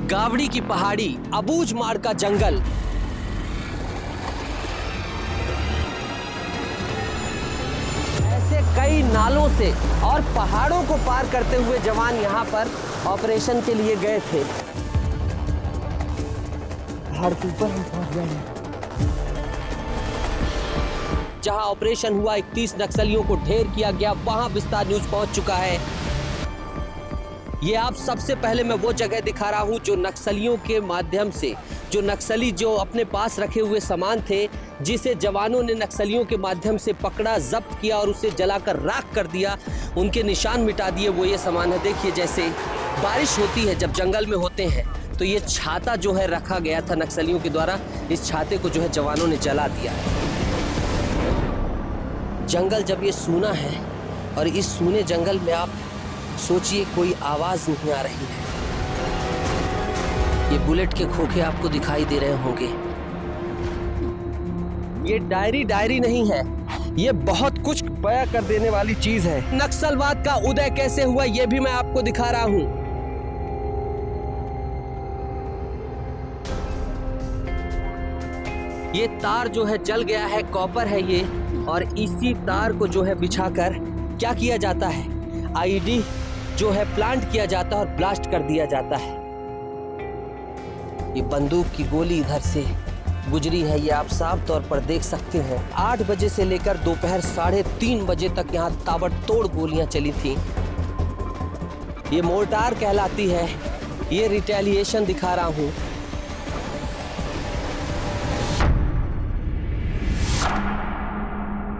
गावड़ी की पहाड़ी, अबूझमाड़ का जंगल, ऐसे कई नालों से और पहाड़ों को पार करते हुए जवान यहाँ पर ऑपरेशन के लिए गए थे। पहाड़ के ऊपर हम पहुंच गए हैं जहां ऑपरेशन हुआ। 31 नक्सलियों को ढेर किया गया, वहां विस्तार न्यूज पहुंच चुका है। ये आप सबसे पहले मैं वो जगह दिखा रहा हूं जो नक्सलियों के माध्यम से, जो नक्सली जो अपने पास रखे हुए सामान थे, जिसे जवानों ने नक्सलियों के माध्यम से पकड़ा, जब्त किया और उसे जलाकर राख कर दिया, उनके निशान मिटा दिए। वो ये सामान है, देखिए। जैसे बारिश होती है जब जंगल में होते हैं तो ये छाता जो है रखा गया था नक्सलियों के द्वारा, इस छाते को जो है जवानों ने जला दिया। जंगल जब ये सूना है और इस सूने जंगल में आप सोचिए कोई आवाज नहीं आ रही है। ये बुलेट के खोखे आपको दिखाई दे रहे होंगे। ये डायरी नहीं है, ये बहुत कुछ बयां कर देने वाली चीज है। नक्सलवाद का उदय कैसे हुआ ये भी मैं आपको दिखा रहा हूं। ये तार जो है जल गया है, कॉपर है ये, और इसी तार को जो है बिछाकर क्या किया जाता है, आईडी जो है प्लांट किया जाता है और ब्लास्ट कर दिया जाता है। ये बंदूक की गोली इधर से गुजरी है, ये आप साफ तौर पर देख सकते हैं। 8 बजे से लेकर दोपहर 3:30 बजे तक यहाँ ताबड़तोड़ गोलियां चली थी। ये मोर्टार कहलाती है। ये रिटेलिएशन दिखा रहा हूँ।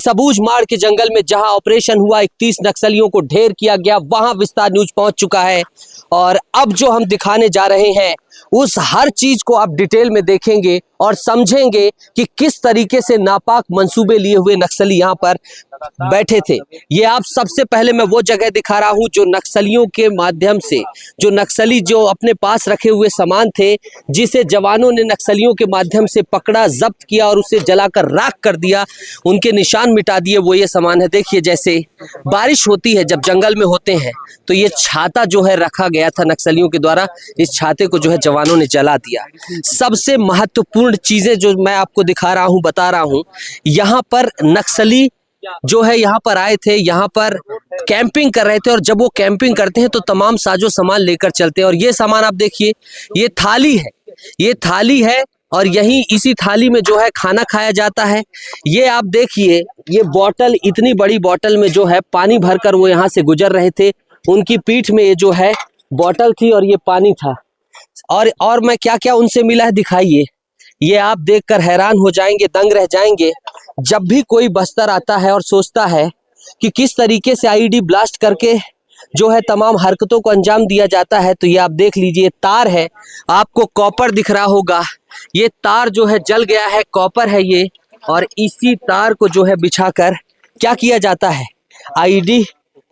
अबूझमाड़ के जंगल में जहां ऑपरेशन हुआ, 31 नक्सलियों को ढेर किया गया, वहां विस्तार न्यूज पहुंच चुका है। और अब जो हम दिखाने जा रहे हैं उस हर चीज को आप डिटेल में देखेंगे और समझेंगे कि किस तरीके से नापाक मंसूबे लिए हुए नक्सली यहाँ पर बैठे थे। ये आप सबसे पहले मैं वो जगह दिखा रहा हूँ जो नक्सलियों के माध्यम से, जो नक्सली जो अपने पास रखे हुए सामान थे, जिसे जवानों ने नक्सलियों के माध्यम से पकड़ा, जब्त किया और उसे जलाकर राख कर दिया, उनके निशान मिटा दिए। वो ये सामान है, देखिए। जैसे बारिश होती है जब जंगल में होते हैं तो ये छाता जो है रखा गया था नक्सलियों के द्वारा, इस छाते को जो है जवानों ने जला दिया। सबसे महत्वपूर्ण चीजें जो मैं आपको दिखा रहा हूँ, बता रहा हूँ, यहाँ पर नक्सली जो है यहाँ पर आए थे, यहाँ पर कैंपिंग कर रहे थे, और जब वो कैंपिंग करते हैं तो तमाम साजो सामान लेकर चलते हैं। और ये सामान आप देखिए, ये थाली है, ये थाली है, और यही इसी थाली में जो है खाना खाया जाता है। ये आप देखिए, ये बोतल, इतनी बड़ी बोतल में जो है पानी भरकर वो यहाँ से गुजर रहे थे। उनकी पीठ में ये जो है बोतल थी और ये पानी था। और मैं क्या क्या उनसे मिला है दिखाइए। ये आप देखकर हैरान हो जाएंगे, दंग रह जाएंगे। जब भी कोई बस्तर आता है और सोचता है कि किस तरीके से आईडी ब्लास्ट करके जो है तमाम हरकतों को अंजाम दिया जाता है, तो ये आप देख लीजिए, तार है, आपको कॉपर दिख रहा होगा। ये तार जो है जल गया है, कॉपर है ये, और इसी तार को जो है बिछाकर क्या किया जाता है, आईडी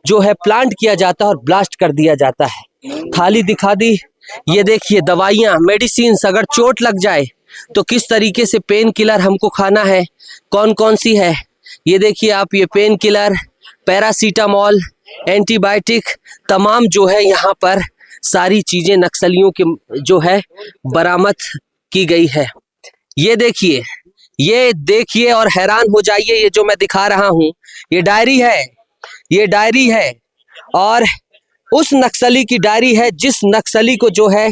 जो है प्लांट किया जाता है और ब्लास्ट कर दिया जाता है। थाली दिखा दी। ये देखिए, दवाइयाँ, मेडिसिन, अगर चोट लग जाए तो किस तरीके से पेन किलर हमको खाना है, कौन कौन सी है, ये देखिए आप। ये पेन किलर, पैरासीटामॉल, एंटीबायोटिक, तमाम जो है यहाँ पर सारी चीजें नक्सलियों के जो है बरामद की गई है। ये देखिए और हैरान हो जाइए। ये जो मैं दिखा रहा हूँ ये डायरी है, ये डायरी है, और उस नक्सली की डायरी है जिस नक्सली को जो है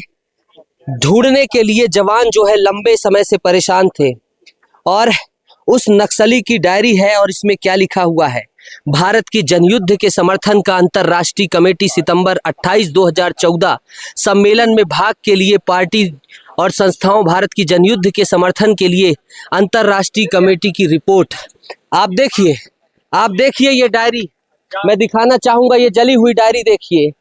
ढूंढने के लिए जवान जो है लंबे समय से परेशान थे। और उस नक्सली की डायरी है, और इसमें क्या लिखा हुआ है, भारत की जनयुद्ध के समर्थन का अंतर्राष्ट्रीय कमेटी सितंबर 28, 2014 सम्मेलन में भाग के लिए पार्टी और संस्थाओं भारत की जनयुद्ध के समर्थन के लिए अंतर्राष्ट्रीय कमेटी की रिपोर्ट। आप देखिए ये डायरी मैं दिखाना चाहूंगा। ये जली हुई डायरी देखिए,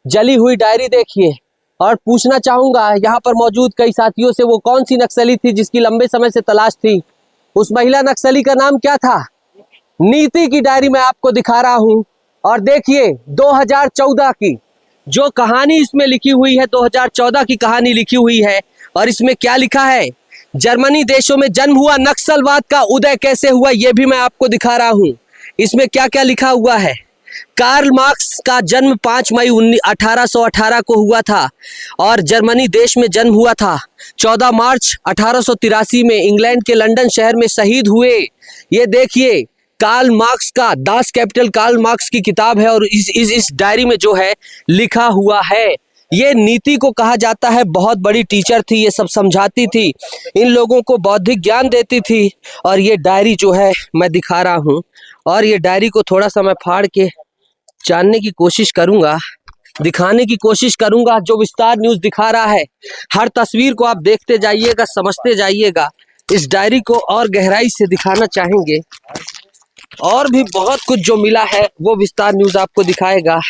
जली हुई डायरी देखिए, और पूछना चाहूंगा यहाँ पर मौजूद कई साथियों से, वो कौन सी नक्सली थी जिसकी लंबे समय से तलाश थी। उस महिला नक्सली का नाम क्या था? नीति की डायरी मैं आपको दिखा रहा हूँ। और देखिए 2014 की जो कहानी इसमें लिखी हुई है, 2014 की कहानी लिखी हुई है, और इसमें क्या लिखा है, जर्मनी देशों में जन्म हुआ नक्सलवाद का उदय कैसे हुआ, ये भी मैं आपको दिखा रहा हूँ। इसमें क्या क्या लिखा हुआ है, कार्ल मार्क्स का जन्म 5 मई 1818 को हुआ था और जर्मनी देश में जन्म हुआ था। 14 मार्च 1883 में इंग्लैंड के लंदन शहर में शहीद हुए। ये देखिए कार्ल मार्क्स का दास कैपिटल कार्ल मार्क्स की किताब है और इस डायरी में जो है लिखा हुआ है। ये नीति को कहा जाता है, बहुत बड़ी टीचर थी, ये सब समझाती थी, इन लोगों को बौद्धिक ज्ञान देती थी। और ये डायरी जो है मैं दिखा रहा हूँ और ये डायरी को थोड़ा सा मैं फाड़ के जानने की कोशिश करूंगा, दिखाने की कोशिश करूंगा जो विस्तार न्यूज़ दिखा रहा है। हर तस्वीर को आप देखते जाइएगा, समझते जाइएगा। इस डायरी को और गहराई से दिखाना चाहेंगे और भी बहुत कुछ जो मिला है वो विस्तार न्यूज़ आपको दिखाएगा।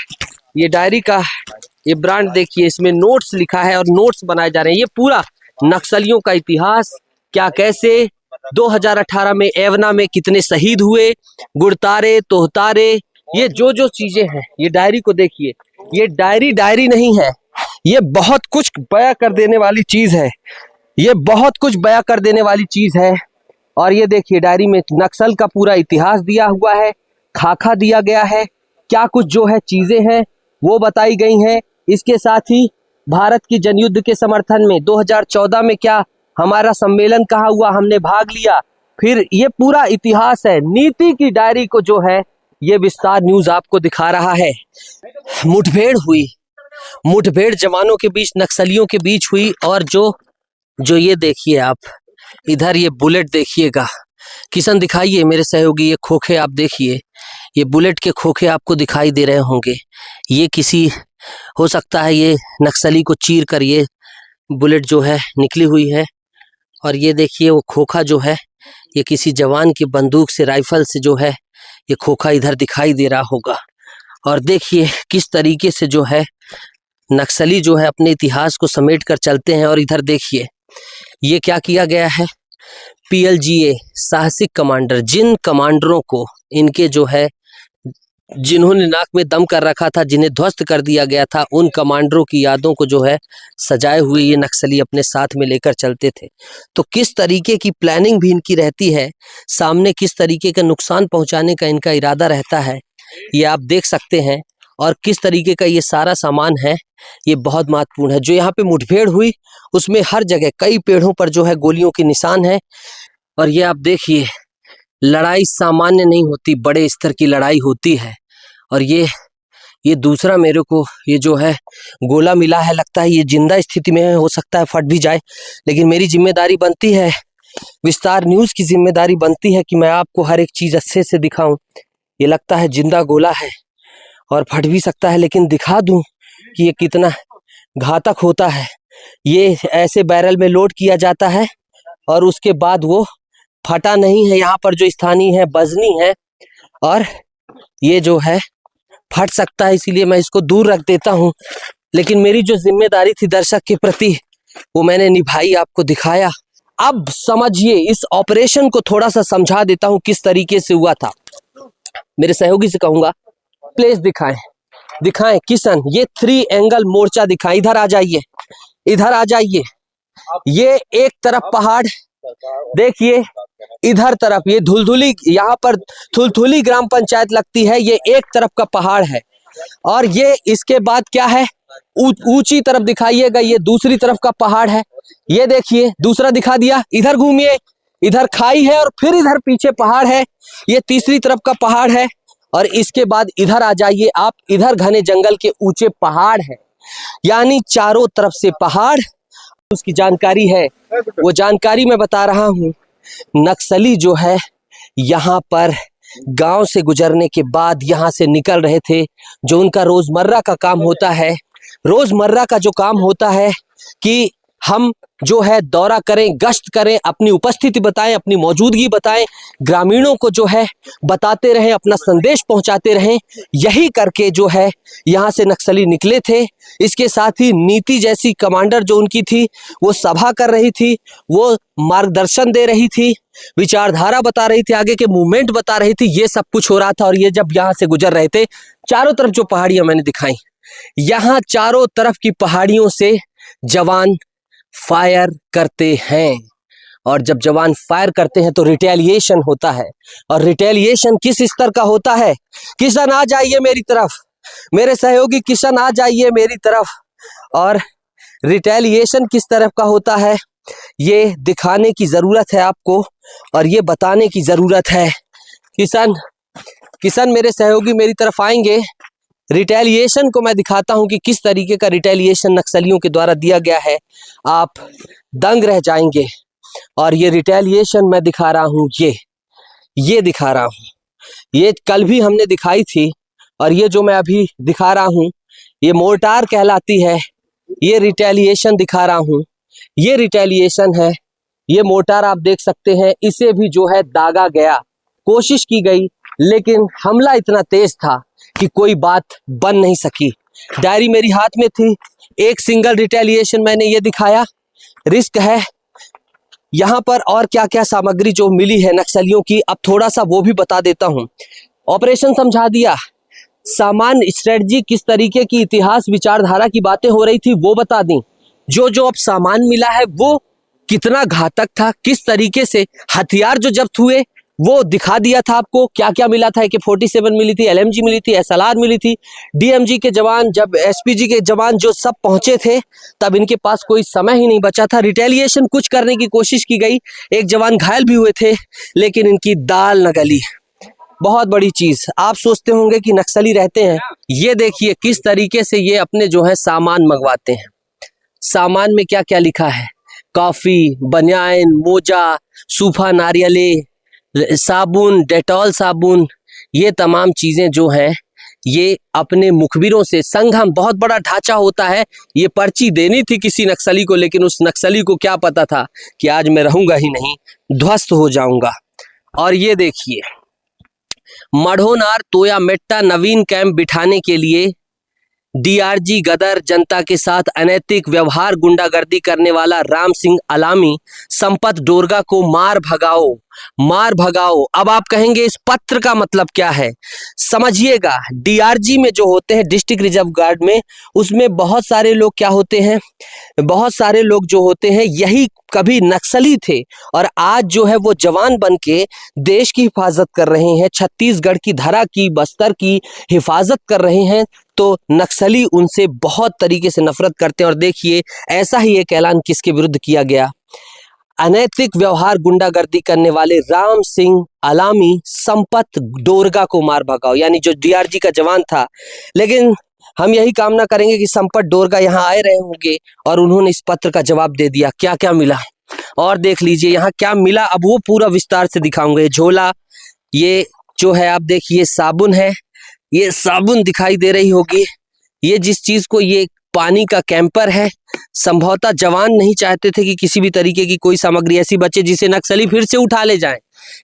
ये डायरी का ये ब्रांड देखिए, इसमें नोट्स लिखा है और नोट्स बनाए जा रहे हैं। ये पूरा नक्सलियों का इतिहास, क्या कैसे 2018 में एवना में कितने शहीद हुए, गुड़तारे तोहतारे, ये जो चीजें हैं, ये डायरी को देखिए। ये डायरी नहीं है, ये बहुत कुछ बयां कर देने वाली चीज है, ये बहुत कुछ बयां कर देने वाली चीज है। और ये देखिए डायरी में नक्सल का पूरा इतिहास दिया हुआ है, खाका दिया गया है, क्या कुछ जो है चीजें हैं वो बताई गई हैं। इसके साथ ही भारत की जनयुद्ध के समर्थन में 2014 में क्या हमारा सम्मेलन कहाँ हुआ, हमने भाग लिया, फिर ये पूरा इतिहास है। नीति की डायरी को जो है ये विस्तार न्यूज़ आपको दिखा रहा है। मुठभेड़ हुई, मुठभेड़ जवानों के बीच, नक्सलियों के बीच हुई। और जो ये देखिए आप इधर, ये बुलेट देखिएगा। किशन दिखाइए मेरे सहयोगी, ये खोखे आप देखिए, ये बुलेट के खोखे आपको दिखाई दे रहे होंगे। ये किसी हो सकता है ये नक्सली को चीर कर ये बुलेट जो है निकली हुई है। और ये देखिए वो खोखा जो है ये किसी जवान की बंदूक से, राइफल से जो है ये खोखा इधर दिखाई दे रहा होगा। और देखिए किस तरीके से जो है नक्सली जो है अपने इतिहास को समेट कर चलते हैं। और इधर देखिए ये क्या किया गया है, PLGA साहसिक कमांडर, जिन कमांडरों को इनके जो है जिन्होंने नाक में दम कर रखा था, जिन्हें ध्वस्त कर दिया गया था, उन कमांडरों की यादों को जो है सजाए हुए ये नक्सली अपने साथ में लेकर चलते थे। तो किस तरीके की प्लानिंग भी इनकी रहती है, सामने किस तरीके का नुकसान पहुंचाने का इनका इरादा रहता है, ये आप देख सकते हैं। और किस तरीके का ये सारा सामान है, ये बहुत महत्वपूर्ण है। जो यहाँ पे मुठभेड़ हुई उसमें हर जगह कई पेड़ों पर जो है गोलियों के निशान है। और ये आप देखिए लड़ाई सामान्य नहीं होती, बड़े स्तर की लड़ाई होती है। और ये दूसरा मेरे को ये जो है गोला मिला है, लगता है ये जिंदा स्थिति में है, हो सकता है फट भी जाए, लेकिन मेरी जिम्मेदारी बनती है, विस्तार न्यूज़ की जिम्मेदारी बनती है कि मैं आपको हर एक चीज़ अच्छे से दिखाऊं। ये लगता है जिंदा गोला है और फट भी सकता है, लेकिन दिखा दूं कि ये कितना घातक होता है। ये ऐसे बैरल में लोड किया जाता है और उसके बाद वो फटा नहीं है। यहाँ पर जो स्थानीय है बजनी है और ये जो है फट सकता है, इसीलिए मैं इसको दूर रख देता हूँ। लेकिन मेरी जो जिम्मेदारी थी दर्शक के प्रति वो मैंने निभाई, आपको दिखाया। अब समझिए, इस ऑपरेशन को थोड़ा सा समझा देता हूँ किस तरीके से हुआ था। मेरे सहयोगी से कहूंगा प्लेस दिखाएं किशन, ये 3 एंगल मोर्चा दिखाएं। इधर आ जाइए, इधर आ जाइए। ये एक तरफ पहाड़ देखिए, इधर तरफ ये धुलधुली, यहाँ पर थुलथुली ग्राम पंचायत लगती है, ये एक तरफ का पहाड़ है। और ये इसके बाद क्या है, ऊंची तरफ दिखाइएगा, ये दूसरी तरफ का पहाड़ है। ये देखिए दूसरा दिखा दिया, इधर घूमिए, इधर खाई है और फिर इधर पीछे पहाड़ है, ये तीसरी तरफ का पहाड़ है। और इसके बाद इधर आ जाइए आप, इधर घने जंगल के ऊंचे पहाड़ है, यानी चारों तरफ से पहाड़। उसकी जानकारी है, वो जानकारी मैं बता रहा हूँ। नक्सली जो है यहाँ पर गांव से गुजरने के बाद यहाँ से निकल रहे थे। जो उनका रोजमर्रा का काम होता है, रोजमर्रा का जो काम होता है कि हम जो है दौरा करें, गश्त करें, अपनी उपस्थिति बताएं, अपनी मौजूदगी बताएं, ग्रामीणों को जो है बताते रहें, अपना संदेश पहुंचाते रहें। यही करके जो है यहाँ से नक्सली निकले थे। इसके साथ ही नीति जैसी कमांडर जो उनकी थी वो सभा कर रही थी, वो मार्गदर्शन दे रही थी, विचारधारा बता रही थी, आगे के मूवमेंट बता रही थी। ये सब कुछ हो रहा था। और ये जब यहाँ से गुजर रहे थे, चारों तरफ जो पहाड़ियां मैंने दिखाई, यहाँ चारों तरफ की पहाड़ियों से जवान फायर करते हैं और जब जवान फायर करते हैं तो रिटेलिएशन होता है। और रिटेलिएशन किस स्तर का होता है? किशन आ जाइए मेरी तरफ, मेरे सहयोगी किशन आ जाइए मेरी तरफ। और रिटेलिएशन किस तरफ का होता है ये दिखाने की जरूरत है आपको, और ये बताने की जरूरत है। किशन मेरे सहयोगी मेरी तरफ आएंगे। रिटेलिएशन को मैं दिखाता हूं कि किस तरीके का रिटेलिएशन नक्सलियों के द्वारा दिया गया है, आप दंग रह जाएंगे। और ये रिटेलिएशन मैं दिखा रहा हूं, ये दिखा रहा हूं, ये कल भी हमने दिखाई थी, और ये जो मैं अभी दिखा रहा हूं ये मोर्टार कहलाती है। ये रिटेलिएशन दिखा रहा हूं, ये रिटेलिएशन है। ये मोर्टार आप देख सकते हैं, इसे भी जो है दागा गया, कोशिश की गई, लेकिन हमला इतना तेज था कि कोई बात बन नहीं सकी। डायरी मेरी हाथ में थी, एक सिंगल रिटेलिएशन मैंने ये दिखाया। रिस्क है यहाँ पर, और क्या क्या सामग्री जो मिली है नक्सलियों की, अब थोड़ा सा वो भी बता देता हूँ। ऑपरेशन समझा दिया, सामान्य स्ट्रेटजी किस तरीके की इतिहास विचारधारा की बातें हो रही थी वो बता दी। जो जो अब सामान मिला है वो कितना घातक था, किस तरीके से हथियार जो जब्त हुए वो दिखा दिया था आपको। क्या क्या मिला था, AK-47 मिली थी, LMG मिली थी, SLR मिली थी। DMG के जवान, जब SPG के जवान जो सब पहुंचे थे तब इनके पास कोई समय ही नहीं बचा था। रिटेलिएशन कुछ करने की कोशिश की गई, एक जवान घायल भी हुए थे, लेकिन इनकी दाल न गली। बहुत बड़ी चीज, आप सोचते होंगे कि नक्सली रहते हैं, ये देखिए किस तरीके से ये अपने जो है सामान मंगवाते हैं। सामान में क्या क्या लिखा है, कॉफी, बनियान, मोजा, सूफा नारियले, साबुन, डेटॉल साबुन, ये तमाम चीजें जो हैं ये अपने मुखबिरों से, संगम बहुत बड़ा ढांचा होता है। ये पर्ची देनी थी किसी नक्सली को, लेकिन उस नक्सली को क्या पता था कि आज मैं रहूंगा ही नहीं, ध्वस्त हो जाऊंगा। और ये देखिए मढ़ोनार तोया मेट्टा नवीन कैंप बिठाने के लिए DRG गदर, जनता के साथ अनैतिक व्यवहार, गुंडागर्दी करने वाला राम सिंह अलामी, संपत डोरगा को मार भगाओ, मार भगाओ। अब आप कहेंगे इस पत्र का मतलब क्या है, समझिएगा। DRG में जो होते हैं, डिस्ट्रिक्ट रिजर्व गार्ड में, उसमें बहुत सारे लोग क्या होते हैं, बहुत सारे लोग जो होते हैं यही कभी नक्सली थे, और आज जो है वो जवान बन के देश की हिफाजत कर रहे हैं, छत्तीसगढ़ की धरा की, बस्तर की हिफाजत कर रहे हैं। तो नक्सली उनसे बहुत तरीके से नफरत करते हैं। और देखिए ऐसा ही एक ऐलान किसके विरुद्ध किया गया, अनैतिक व्यवहार, गुंडागर्दी करने वाले राम सिंह अलामी, संपत डोरगा को मार भगाओ, यानी जो DRG का जवान था। लेकिन हम यही कामना करेंगे कि संपत डोरगा यहाँ आए रहे होंगे और उन्होंने इस पत्र का जवाब दे दिया। क्या क्या मिला और देख लीजिए यहाँ क्या मिला, अब वो पूरा विस्तार से दिखाऊंगे। झोला, ये जो है आप देखिए साबुन है, ये साबुन दिखाई दे रही होगी। ये जिस चीज को, ये पानी का कैंपर है। संभवतः जवान नहीं चाहते थे कि किसी भी तरीके की कोई सामग्री ऐसी बचे जिसे नक्सली फिर से उठा ले जाएं,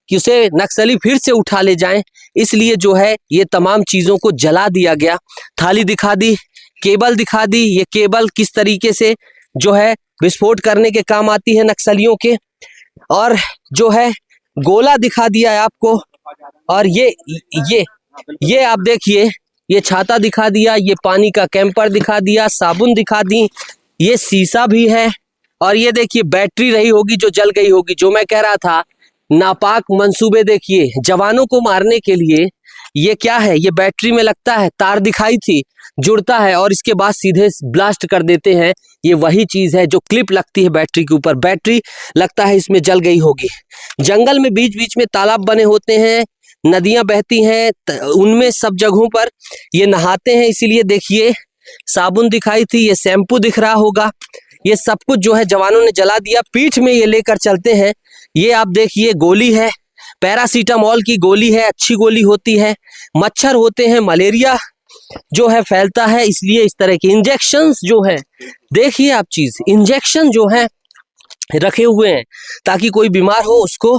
कि उसे नक्सली फिर से उठा ले जाएं, इसलिए जो है ये तमाम चीजों को जला दिया गया। थाली दिखा दी, केबल दिखा दी, ये केबल किस तरीके से जो है विस्फोट करने के काम आती है नक्सलियों के। और जो है गोला दिखा दिया है आपको। और ये आप देखिए, ये छाता दिखा दिया, ये पानी का कैंपर दिखा दिया, साबुन दिखा दी, ये शीशा भी है। और ये देखिए बैटरी रही होगी जो जल गई होगी। जो मैं कह रहा था नापाक मंसूबे, देखिए जवानों को मारने के लिए ये क्या है, ये बैटरी में लगता है, तार दिखाई थी, जुड़ता है और इसके बाद सीधे ब्लास्ट कर देते हैं। ये वही चीज है जो क्लिप लगती है बैटरी के ऊपर, बैटरी लगता है इसमें जल गई होगी। जंगल में बीच बीच में तालाब बने होते हैं, नदियां बहती हैं, उनमें सब जगहों पर ये नहाते हैं। इसीलिए देखिए साबुन दिखाई थी, ये शैम्पू दिख रहा होगा, ये सब कुछ जो है जवानों ने जला दिया। पीठ में ये लेकर चलते हैं। ये आप देखिए गोली है, पैरासीटामोल की गोली है, अच्छी गोली होती है। मच्छर होते हैं, मलेरिया जो है फैलता है, इसलिए इस तरह के इंजेक्शंस जो है, देखिए आप चीज, इंजेक्शन जो है रखे हुए हैं ताकि कोई बीमार हो उसको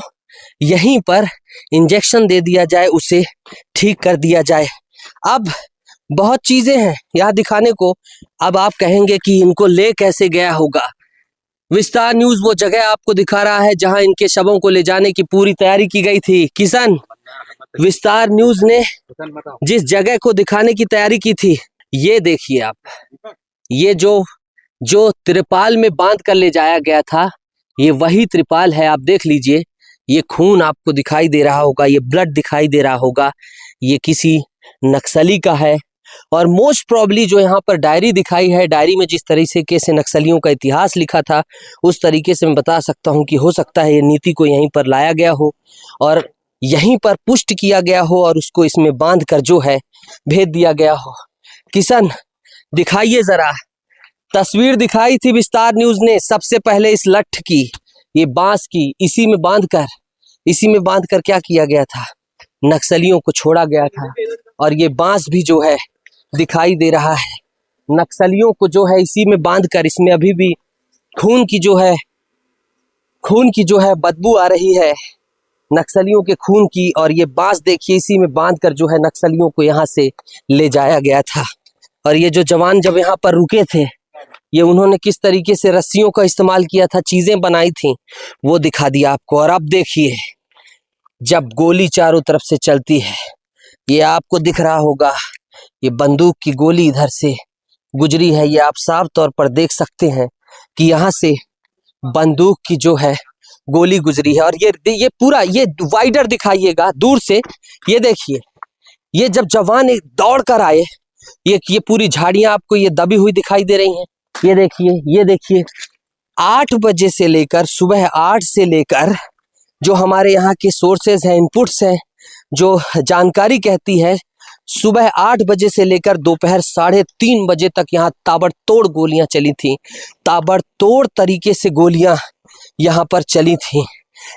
यहीं पर इंजेक्शन दे दिया जाए, उसे ठीक कर दिया जाए। अब बहुत चीजें हैं यहाँ दिखाने को। अब आप कहेंगे कि इनको ले कैसे गया होगा। विस्तार न्यूज वो जगह आपको दिखा रहा है जहां इनके शवों को ले जाने की पूरी तैयारी की गई थी। किशन, विस्तार न्यूज ने जिस जगह को दिखाने की तैयारी की थी, ये देखिए आप, ये जो त्रिपाल में बांध कर ले जाया गया था, ये वही त्रिपाल है, आप देख लीजिए। ये खून आपको दिखाई दे रहा होगा, ये ब्लड दिखाई दे रहा होगा, ये किसी नक्सली का है। और मोस्ट प्रॉब्ली जो यहाँ पर डायरी दिखाई है, डायरी में जिस तरीके से नक्सलियों का इतिहास लिखा था, उस तरीके से मैं बता सकता हूँ कि हो सकता है ये नीति को यहीं पर लाया गया हो और यहीं पर पुष्ट किया गया हो और उसको इसमें बांध कर जो है भेज दिया गया हो। किशन, दिखाइए जरा, तस्वीर दिखाई थी विस्तार न्यूज ने सबसे पहले इस लठ की, ये बांस की, इसी में बांधकर क्या किया गया था, नक्सलियों को छोड़ा गया था। और ये बांस भी जो है दिखाई दे रहा है, नक्सलियों को जो है इसी में बांधकर, इसमें अभी भी खून की जो है बदबू आ रही है, नक्सलियों के खून की। और ये बांस देखिए, इसी में बांधकर जो है नक्सलियों को यहाँ से ले जाया गया था। और ये जो जवान जब यहाँ पर रुके थे, ये उन्होंने किस तरीके से रस्सियों का इस्तेमाल किया था, चीजें बनाई थी, वो दिखा दिया आपको। और अब देखिए, जब गोली चारों तरफ से चलती है, ये आपको दिख रहा होगा, ये बंदूक की गोली इधर से गुजरी है, ये आप साफ तौर पर देख सकते हैं कि यहाँ से बंदूक की जो है गोली गुजरी है। और ये पूरा, ये वाइडर दिखाइएगा दूर से, ये देखिए, ये जब जवान दौड़ कर आए, ये पूरी झाड़ियां आपको ये दबी हुई दिखाई दे रही हैं। ये देखिए 8 बजे से लेकर, सुबह 8 से लेकर, जो हमारे यहाँ के सोर्सेज हैं, इनपुट्स हैं, जो जानकारी कहती है, सुबह 8 बजे से लेकर दोपहर 3:30 बजे तक यहाँ ताबड़तोड़ गोलियां चली थी, ताबड़तोड़ तरीके से गोलियां यहाँ पर चली थी।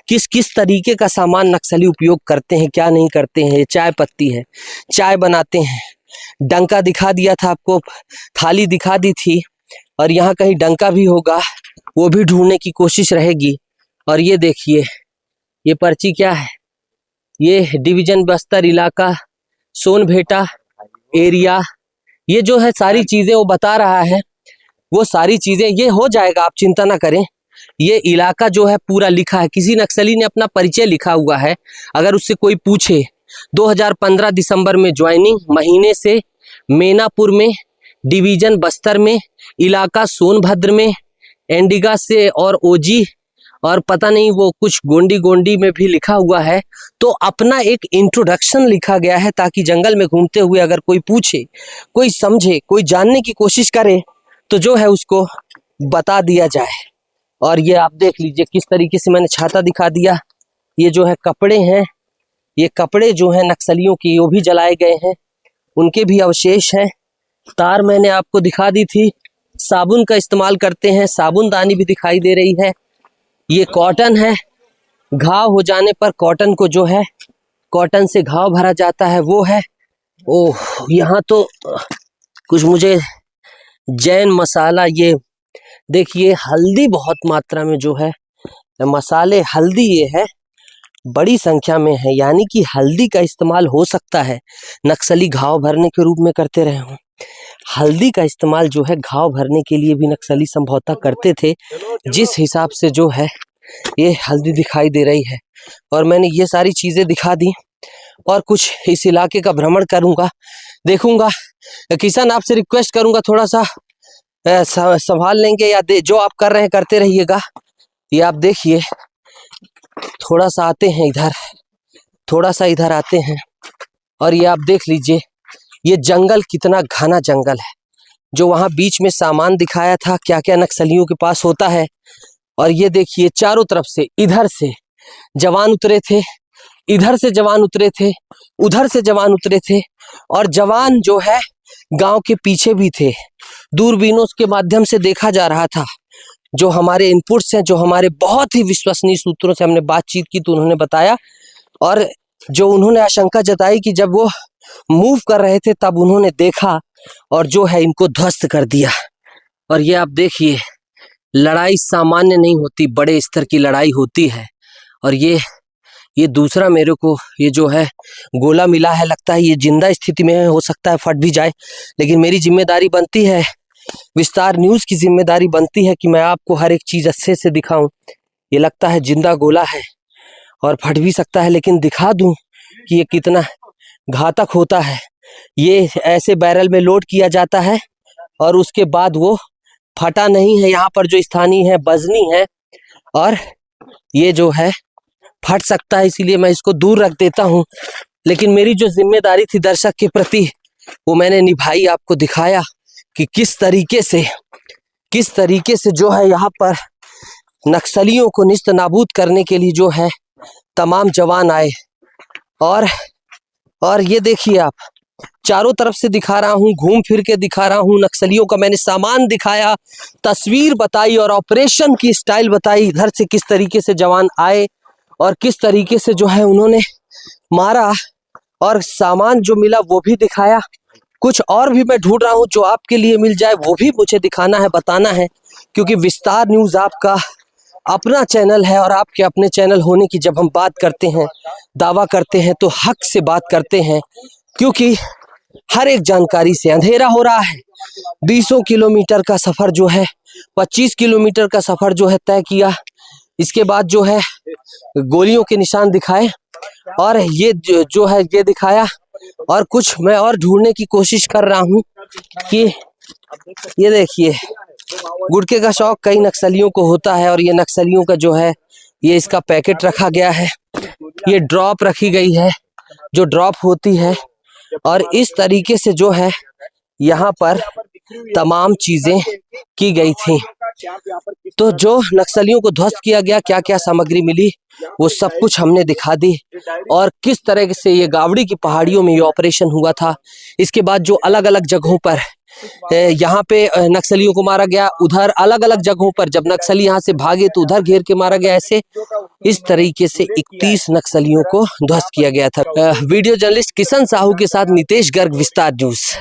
किस किस तरीके का सामान नक्सली उपयोग करते हैं, क्या नहीं करते हैं। चाय पत्ती है, चाय बनाते हैं, डंका दिखा दिया था आपको, थाली दिखा दी थी, और यहाँ कहीं डंका भी होगा, वो भी ढूंढने की कोशिश रहेगी। और ये देखिए, ये पर्ची क्या है, ये डिवीजन बस्तर इलाका सोनभेटा एरिया, ये जो है सारी चीजें वो बता रहा है, वो सारी चीजें ये हो जाएगा, आप चिंता ना करें। ये इलाका जो है पूरा लिखा है, किसी नक्सली ने अपना परिचय लिखा हुआ है। अगर उससे कोई पूछे, 2015 दिसंबर में ज्वाइनिंग, महीने से मेनापुर में, डिवीजन बस्तर में, इलाका सोनभद्र में, एंडिगा से और ओजी, और पता नहीं वो कुछ गोंडी में भी लिखा हुआ है। तो अपना एक इंट्रोडक्शन लिखा गया है, ताकि जंगल में घूमते हुए अगर कोई पूछे, कोई समझे, कोई जानने की कोशिश करे, तो जो है उसको बता दिया जाए। और ये आप देख लीजिए किस तरीके से मैंने छाता दिखा दिया। ये जो है कपड़े हैं, ये कपड़े जो हैं नक्सलियों की, वो भी जलाए गए हैं, उनके भी अवशेष हैं। तार मैंने आपको दिखा दी थी, साबुन का इस्तेमाल करते हैं, साबुनदानी भी दिखाई दे रही है। ये कॉटन है, घाव हो जाने पर कॉटन को जो है, कॉटन से घाव भरा जाता है, वो है। ओह, यहाँ तो कुछ मुझे जैन मसाला, ये देखिए हल्दी बहुत मात्रा में जो है मसाले, हल्दी ये है बड़ी संख्या में है, यानी कि हल्दी का इस्तेमाल हो सकता है नक्सली घाव भरने के रूप में करते रहे हों। हल्दी का इस्तेमाल जो है घाव भरने के लिए भी नक्सली संभवतः करते थे, जिस हिसाब से जो है ये हल्दी दिखाई दे रही है। और मैंने ये सारी चीज़ें दिखा दी, और कुछ इस इलाके का भ्रमण करूँगा, देखूँगा। किशन, आपसे रिक्वेस्ट करूँगा, थोड़ा सा संभाल लेंगे, या जो आप कर रहे हैं करते रहिएगा। ये आप देखिए, थोड़ा सा आते हैं इधर, थोड़ा सा इधर आते हैं, और ये आप देख लीजिए, ये जंगल कितना घना जंगल है। जो वहाँ बीच में सामान दिखाया था, क्या क्या नक्सलियों के पास होता है। और ये देखिए चारों तरफ से, इधर से जवान उतरे थे, इधर से जवान उतरे थे, उधर से जवान उतरे थे, और जवान जो है गांव के पीछे भी थे। दूरबीनों के माध्यम से देखा जा रहा था। जो हमारे इनपुट्स हैं, जो हमारे बहुत ही विश्वसनीय सूत्रों से हमने बातचीत की, तो उन्होंने बताया, और जो उन्होंने आशंका जताई कि जब वो मूव कर रहे थे तब उन्होंने देखा और जो है इनको ध्वस्त कर दिया। और ये आप देखिए, लड़ाई सामान्य नहीं होती, बड़े स्तर की लड़ाई होती है। और ये दूसरा मेरे को ये जो है गोला मिला है, लगता है ये जिंदा स्थिति में है, हो सकता है फट भी जाए, लेकिन मेरी जिम्मेदारी बनती है, विस्तार न्यूज़ की जिम्मेदारी बनती है कि मैं आपको हर एक चीज़ अच्छे से दिखाऊं। ये लगता है जिंदा गोला है और फट भी सकता है, लेकिन दिखा दूं कि ये कितना घातक होता है। ये ऐसे बैरल में लोड किया जाता है और उसके बाद वो फटा नहीं है। यहाँ पर जो स्थानीय है बजनी है, और ये जो है फट सकता है, इसीलिए मैं इसको दूर रख देता हूँ। लेकिन मेरी जो जिम्मेदारी थी दर्शक के प्रति वो मैंने निभाई, आपको दिखाया कि किस तरीके से जो है यहाँ पर नक्सलियों को निस्त नाबूद करने के लिए जो है तमाम जवान आए। और ये देखिए, आप चारों तरफ से दिखा रहा हूँ, घूम फिर के दिखा रहा हूँ। नक्सलियों का मैंने सामान दिखाया, तस्वीर बताई और ऑपरेशन की स्टाइल बताई। इधर से किस तरीके से जवान आए और किस तरीके से जो है उन्होंने मारा, और सामान जो मिला वो भी दिखाया। कुछ और भी मैं ढूंढ रहा हूँ जो आपके लिए मिल जाए, वो भी मुझे दिखाना है, बताना है, क्योंकि विस्तार न्यूज़ आपका अपना चैनल है। और आपके अपने चैनल होने की जब हम बात करते हैं, दावा करते हैं, तो हक से बात करते हैं, क्योंकि हर एक जानकारी से अंधेरा हो रहा है। 20 किलोमीटर का सफ़र जो है, 25 किलोमीटर का सफ़र जो है तय किया। इसके बाद जो है गोलियों के निशान दिखाए और ये जो है ये दिखाया। और कुछ मैं और ढूंढने की कोशिश कर रहा हूँ कि ये देखिए, गुटखे का शौक कई नक्सलियों को होता है, और ये नक्सलियों का जो है ये इसका पैकेट रखा गया है, ये ड्रॉप रखी गई है जो ड्रॉप होती है, और इस तरीके से जो है यहाँ पर तमाम चीजें की गई थी। तो जो नक्सलियों को ध्वस्त किया गया, क्या क्या सामग्री मिली, वो सब कुछ हमने दिखा दी। और किस तरह से ये गावड़ी की पहाड़ियों में ये ऑपरेशन हुआ था। इसके बाद जो अलग अलग जगहों पर यहाँ पे नक्सलियों को मारा गया, उधर अलग अलग जगहों पर जब नक्सली यहाँ से भागे तो उधर घेर के मारा गया। ऐसे इस तरीके से 31 नक्सलियों को ध्वस्त किया गया था। वीडियो जर्नलिस्ट किशन साहू के साथ नितेश गर्ग, विस्तार न्यूज़।